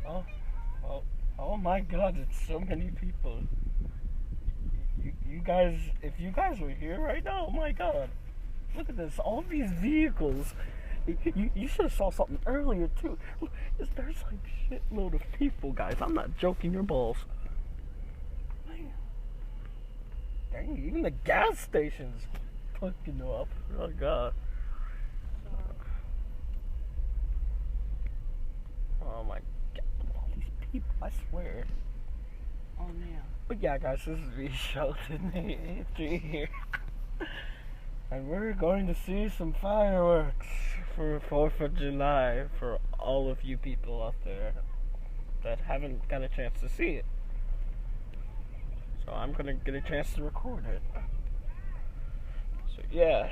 Oh, oh, oh my God! It's so many people. You guys, if you guys were here right now, oh my God! Look at this! All these vehicles. You should have saw something earlier too. Look, there's like shitload of people, guys. I'm not joking your balls. Man. Dang, even the gas stations fucking up. Oh God. Oh my God. All these people, I swear. Oh, now. But yeah, guys, this is me, Shelton883 here. And we're going to see some fireworks for 4th of July for all of you people out there that haven't got a chance to see it. So I'm going to get a chance to record it. So yeah.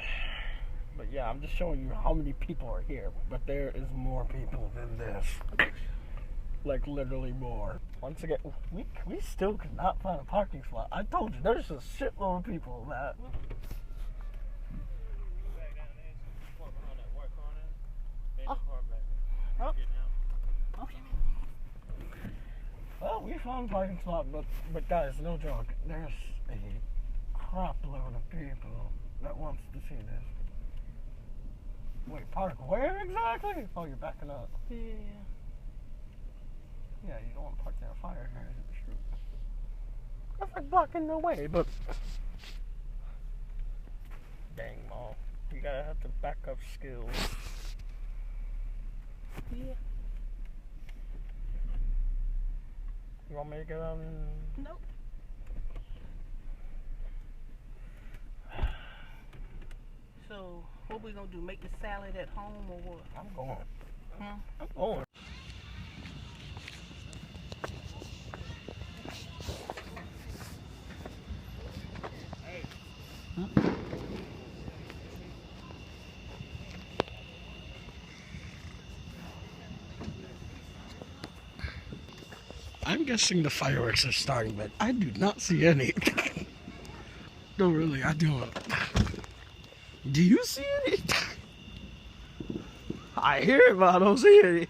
But yeah, I'm just showing you how many people are here. But there is more people than this. Like literally more. Once again, we still could not find a parking spot. I told you, there's a shitload of people that... Oh. Okay. Well, we found a parking spot, but guys, no joke. There's a crap load of people that wants to see this. Wait, park where exactly? Oh, you're backing up. Yeah. Yeah, you don't want to park near a fire hydrant. That's like blocking the way, but... Dang, Mom. You gotta have the backup skills. Yeah. You want me to get on? Nope. So, what we gonna do? Make the salad at home or what? I'm going. Huh? I'm going. I'm guessing the fireworks are starting, but I do not see any. No, really, I don't. Do you see any? I hear it, but I don't see any.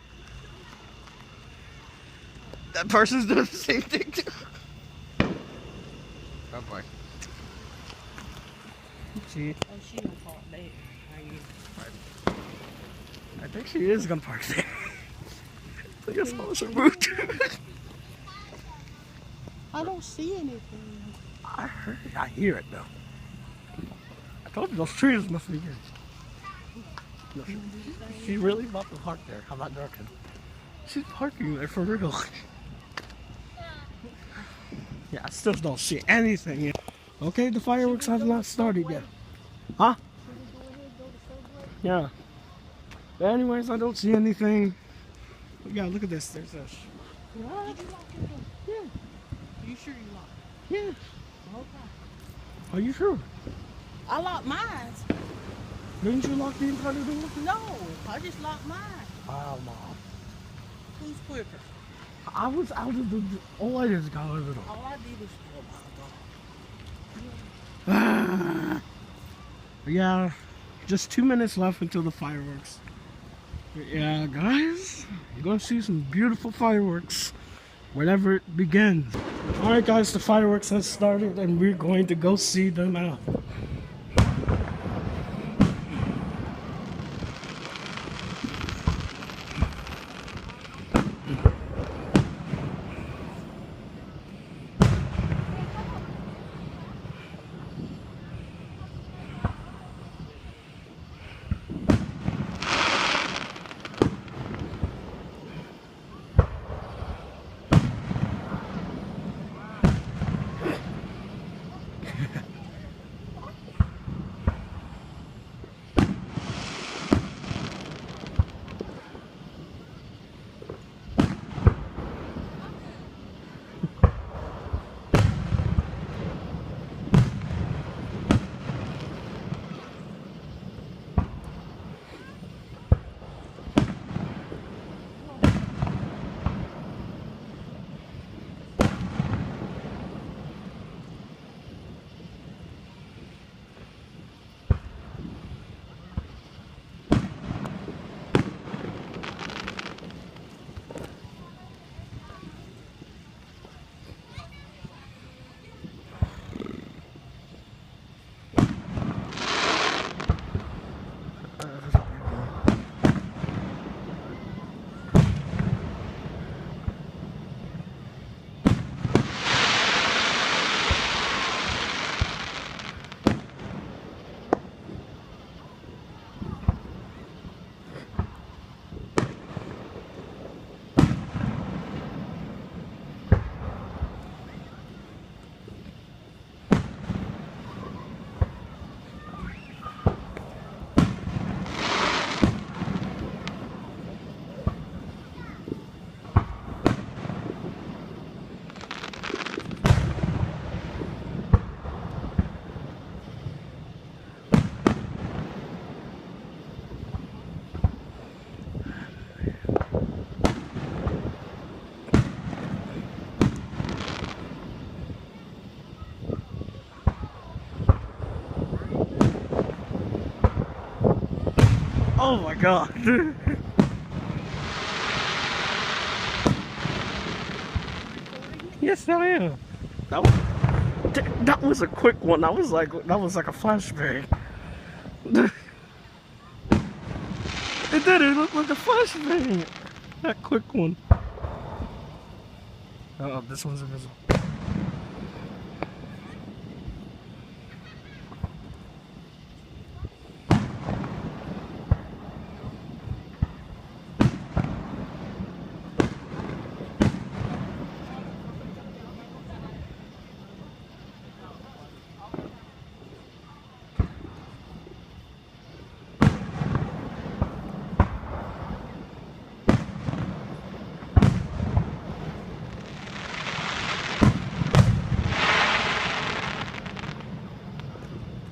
That person's doing the same thing too. Oh boy. Oh, she don't park there. I think she is gonna park there. I guess I was removed. I don't see anything. I hear it though. I told you those trees must be good. No, she's really about to park there. I'm not joking. She's parking there for real. Yeah, I still don't see anything yet. Okay, the fireworks have not started yet. Huh? Yeah. But anyways, I don't see anything. But yeah, look at this. There's a... Did you lock your door? Yeah. You sure you locked Yeah. it? Okay. Are you sure? I locked mine. Didn't you lock the entire door? No, I just locked mine. Wow, Mom. Who's quicker? I was out of the... All I did is got out of the door. All I did was, oh my God. Yeah, just 2 minutes left until the fireworks. But yeah, guys, you're gonna see some beautiful fireworks whenever it begins. Alright guys, the fireworks have started and we're going to go see them out. Oh my god. Yes, I am. That was a quick one. That was like a flashbang. It did. It looked like a flashbang. That quick one. Oh, this one's invisible.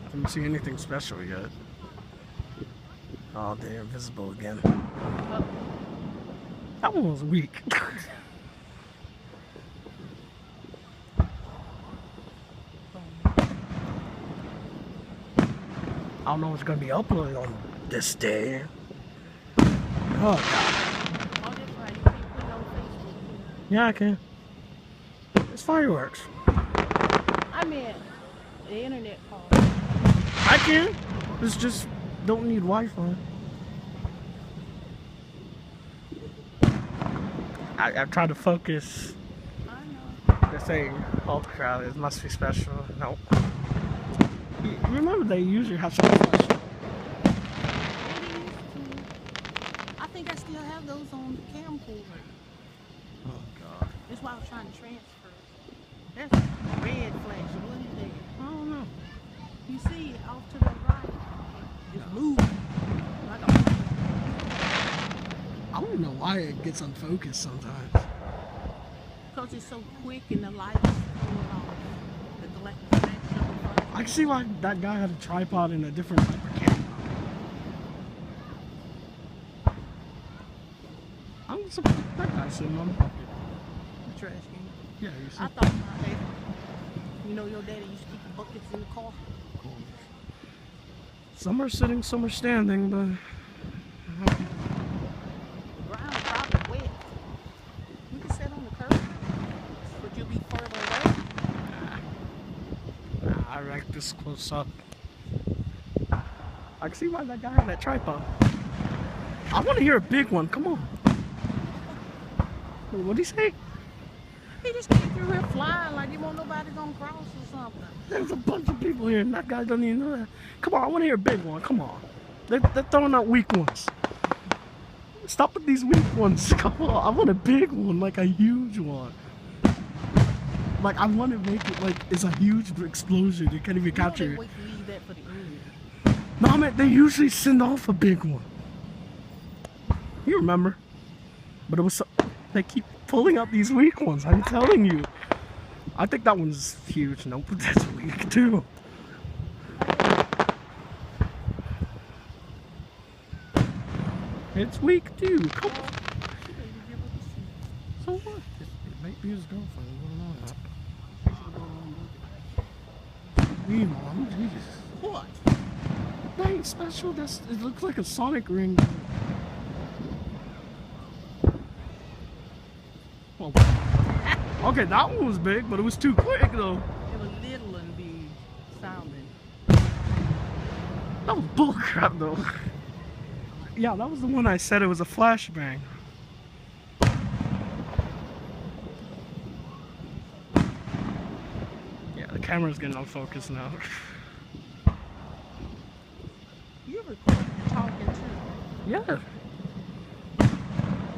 I didn't see anything special yet. Oh, they're invisible again. That one was weak. I don't know what's gonna be uploaded on this day. Oh god. Yeah, I can. It's fireworks. I meant the internet part. I can. It's just don't need Wi-Fi. I try to focus. I know. They're saying, oh crap, it must be special. No. Remember they usually have something special. I think I still have those on the camcorder. Oh god. That's why I was trying to transfer. That's a red flash. What is that? I don't know. You see it off to the right. It's moving. Like a movie. I don't know why it gets unfocused sometimes. Because it's so quick and the lights going off. The flash I can see why that guy had a tripod and a different type of camera. I'm surprised that guy's sitting on the bucket. The trash can. Yeah, you see. I thought my daddy, you know, your daddy used to keep the buckets in the car. Some are sitting, some are standing, but The ground probably wet. We can sit on the curb. Would you be further away? I like this close up. I can see why that guy had that tripod. I want to hear a big one. Come on. What'd he say? He just came through here flying like he want nobody gonna cross or something. There's a bunch of people here and that guy doesn't even know that. Come on, I want to hear a big one. Come on. They're throwing out weak ones. Stop with these weak ones. Come on. I want a big one, like a huge one. Like, I want to make it like it's a huge explosion. You can't even capture it. Wait to leave that for the end. No, man, they usually send off a big one. You remember? But it was so, they keep pulling out these weak ones. I'm telling you. I think that one's huge. Nope, that's weak too. It's weak too. Come on. So what? It might be his girlfriend. I don't know. Me, Mom. Jesus. What? That ain't special. It looks like a Sonic ring. Well, okay, that one was big, but it was too quick though. It was little and big sounding. That was bullcrap though. Yeah, that was the one I said it was a flashbang. Yeah, the camera's getting unfocused now. You're recording and talking too. Yeah.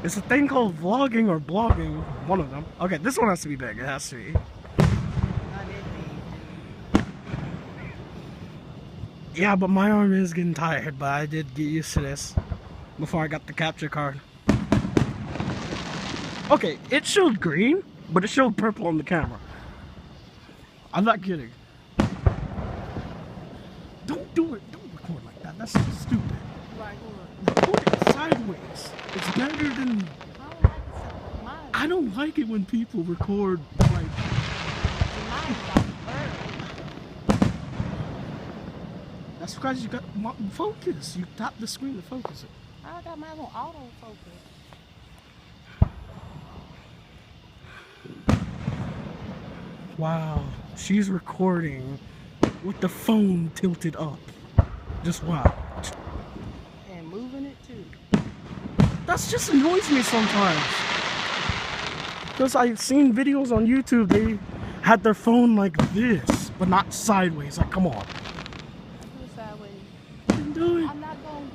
It's a thing called vlogging or blogging. One of them. Okay, this one has to be big. It has to be. Not that big. Yeah, but my arm is getting tired, but I did get used to this before I got the capture card. Okay, it showed green, but it showed purple on the camera. I'm not kidding. Don't do it. Don't record like that. That's so stupid. Right, what? Record it sideways. It's better than... I don't like it when people record like... That's because you got focus. You tap the screen to focus it. I got mine on autofocus. Wow, she's recording with the phone tilted up. Just wow. And moving it too. That's just annoys me sometimes. Because I've seen videos on YouTube, they had their phone like this, but not sideways. Like, come on. Do it sideways. You can do it. I'm not going.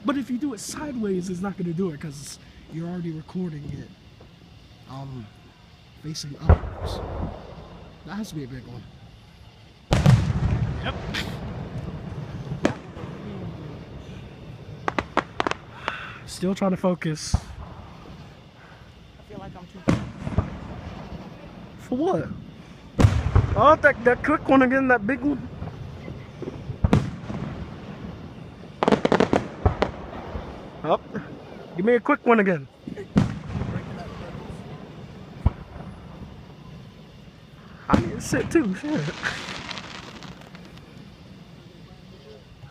But if you do it sideways, it's not going to do it because you're already recording it facing upwards. That has to be a big one. Yep. Still trying to focus. I feel like I'm too fast. For what? Oh, that quick one again, that big one. Up. Oh, give me a quick one again. I need to sit too, shit.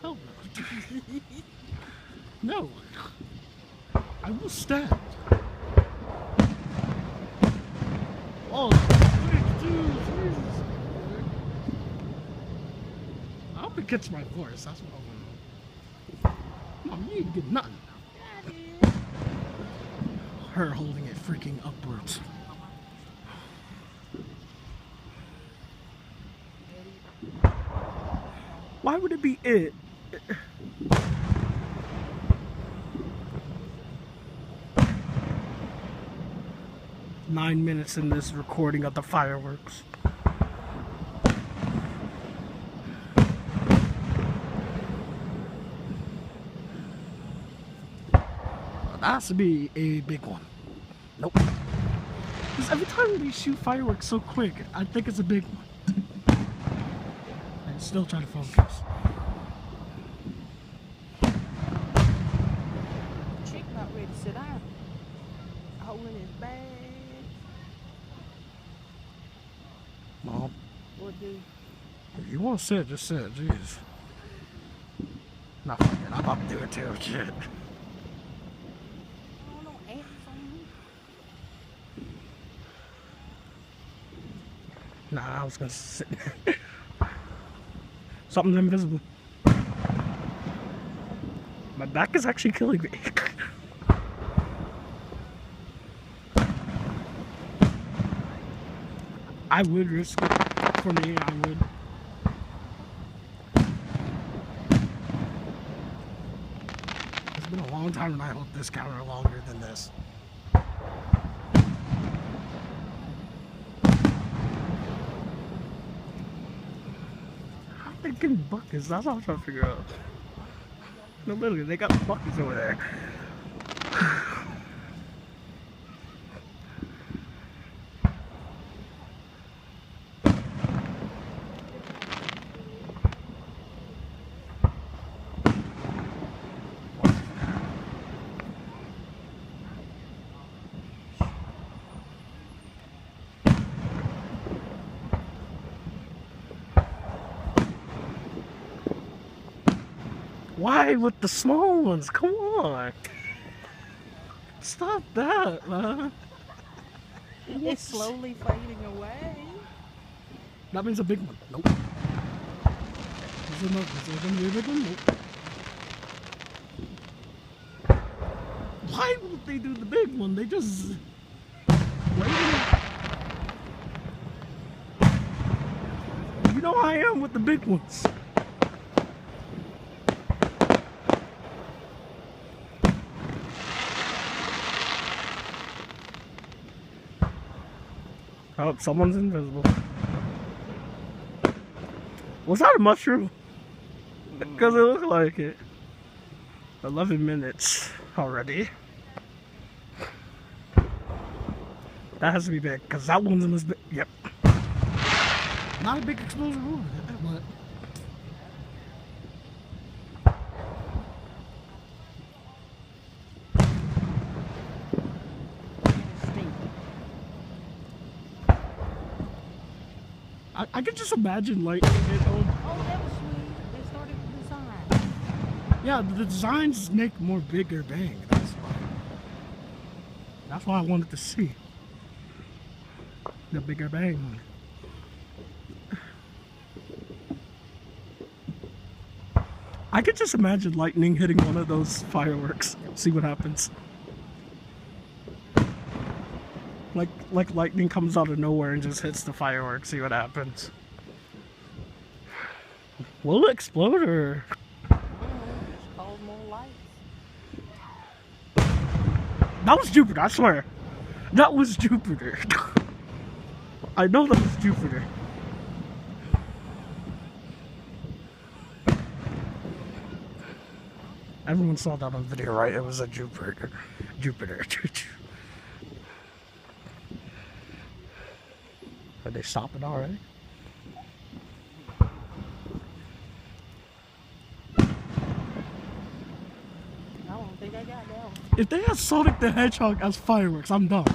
Hell no. No. I will stand. Oh, dude, Jesus. I hope it gets my voice. That's what I want to know. Mom, you ain't get nothing. Her holding it freaking upwards. Why would it be it? 9 minutes in this recording of the fireworks. That has to be a big one. Nope. Because every time they shoot fireworks so quick, I think it's a big one. I'm still trying to focus. Chick not ready to sit down. Holding his bag. Mom, What do? if you want to sit, just sit. Jeez. Nah, fuck it. I'm about to do it too. Shit. I don't know, ants on me. Nah, I was gonna sit. Something's invisible. My back is actually killing me. I would risk it. For me, I would. It's been a long time and I hold this camera longer than this. How they getting buckets? That's what I'm trying to figure out. No, literally, they got buckets over there. Why with the small ones? Come on. Stop that, man. It's slowly fading away. That means a big one. Nope. Is it gonna be a big one? Nope. Why would they do the big one? They just wait. You know how I am with the big ones. Oh, someone's invisible. Was that a mushroom? Because it looked like it. 11 minutes already. That has to be big, because that one's in this big. Yep. Not a big explosion, but. I could just imagine lighting it on. Oh, that was sweet. They started with the song. Yeah, the designs make more bigger bang. That's why I wanted to see the bigger bang one. I could just imagine lightning hitting one of those fireworks. See what happens. Like lightning comes out of nowhere and just hits the fireworks. See what happens. Will it explode or? Just cause more lights. That was Jupiter, I swear. That was Jupiter. I know that was Jupiter. Everyone saw that on video, right? It was a Jupiter. Jupiter. Are they stopping already? I don't think I got that one. If they had Sonic the Hedgehog as fireworks, I'm done.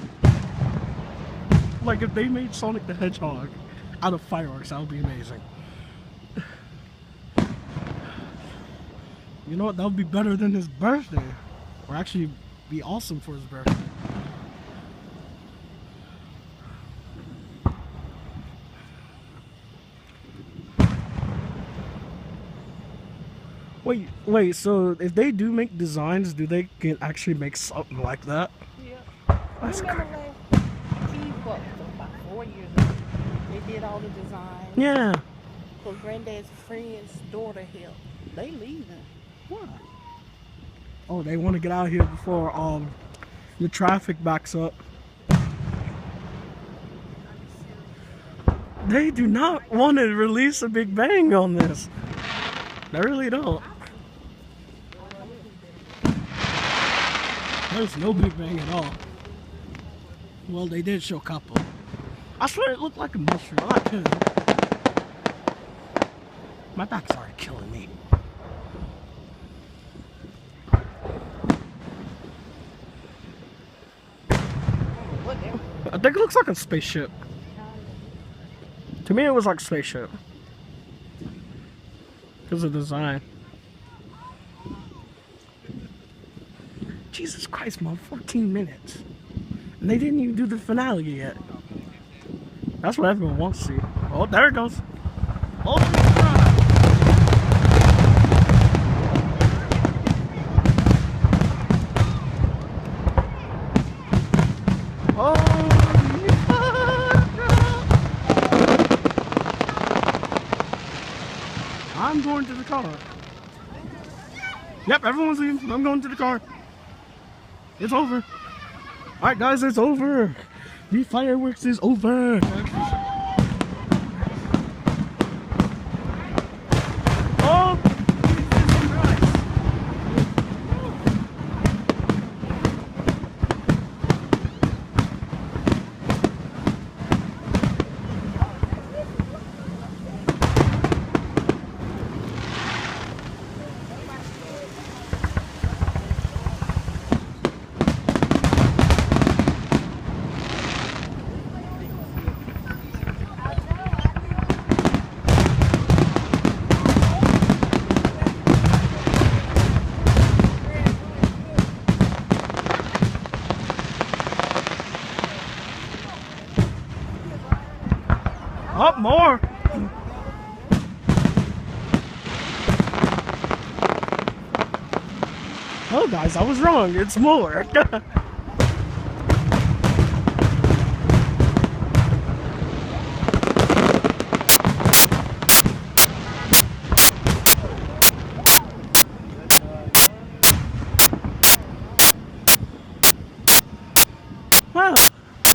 Like, if they made Sonic the Hedgehog out of fireworks, that would be amazing. You know what? That would be better than his birthday. Or actually be awesome for his birthday. Wait, so if they do make designs, do they can actually make something like that? Yeah. That's Remember about 4 years ago, they did all the designs. Yeah. Because Granddad's friend's daughter helped. They leaving. What? Oh, they want to get out of here before the traffic backs up. They do not want to release a big bang on this. They really don't. There's no big bang at all. Well, they did show a couple. I swear it looked like a mushroom. I'm not kidding. My back's already killing me. I think it looks like a spaceship. To me, it was like a spaceship. Because of the design. Jesus Christ, man, 14 minutes. And they didn't even do the finale yet. That's what everyone wants to see. Oh, there it goes. Oh, I'm going to the car. Yep, everyone's leaving. I'm going to the car. It's over. Alright guys, it's over. The fireworks is over. Oh! Up more. Oh guys, I was wrong. It's more. Well,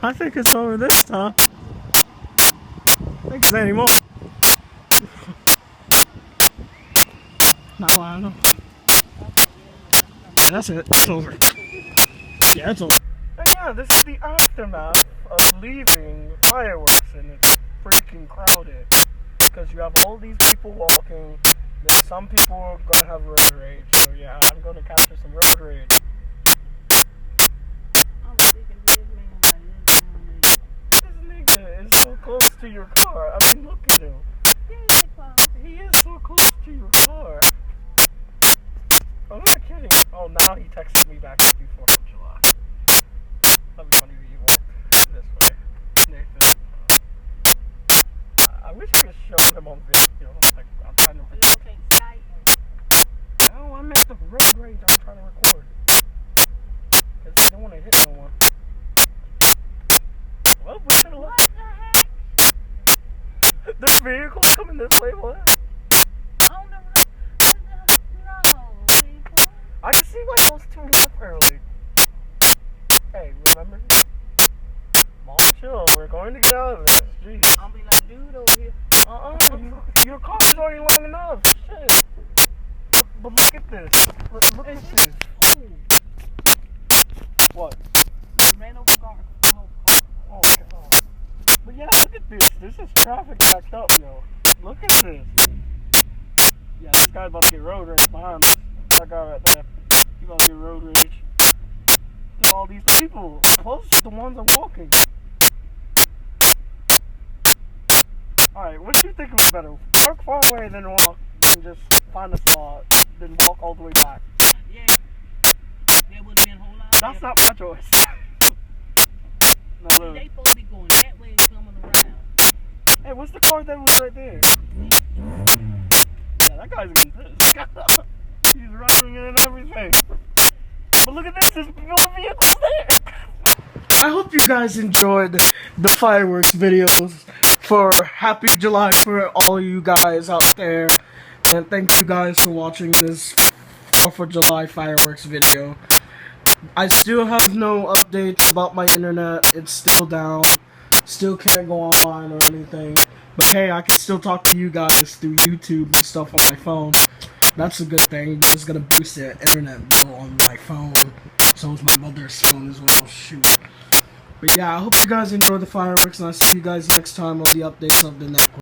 I think it's over this time. Thanks anymore. Not loud enough. Yeah, that's it. It's over. Yeah, it's over. And yeah, this is the aftermath of leaving fireworks, and it's freaking crowded. Because you have all these people walking, then some people are gonna have road rage. So yeah, I'm gonna capture some road rage. I'm sick of this man by this time. This nigga is so close to your car. I mean, look at him. He is so close to your car. I'm not kidding. Oh, now he texted me back happy 4th of July. That'd be funny if you walked this way. Nathan. I wish I could show him on video. Like, I'm trying to record. No, I'm at the road rage. I'm trying to record. Because I don't want to hit no one. Well, we should have left. What the heck? There's vehicles coming this way, what? On the no, people. I can see why those two left early. Hey, remember? Mom, chill. We're going to get out of this. Jeez. I'll be like, dude over here. Your car is already long enough. Shit. But look at this. Look at this. Ooh, What? the ran over car. Oh, God. But yeah, look at this. This is traffic backed up, yo. Look at this. Yeah, this guy's about to get road rage behind us. That guy right there. He about to get road rage. Look at all these people. Those are the ones that are walking. Alright, what do you think was better? Park far away than walk, and just find a spot, then walk all the way back. Yeah. There would have been a whole lot. That's not my choice. No, See, really. they supposed to be going that way, coming around. Hey, what's the car that was right there? Yeah, that guy's getting pissed. He's running in and everything. But look at this, there's people in vehicles there. I hope you guys enjoyed the fireworks videos for Happy July for all you guys out there. And thank you guys for watching this 4th of July fireworks video. I still have no updates about my internet. It's still down. Still can't go online or anything. But hey, I can still talk to you guys through YouTube and stuff on my phone. That's a good thing, but it's gonna boost the internet bill on my phone. So is my mother's phone as well. Shoot. But yeah, I hope you guys enjoy the fireworks, and I'll see you guys next time on the updates of the next one.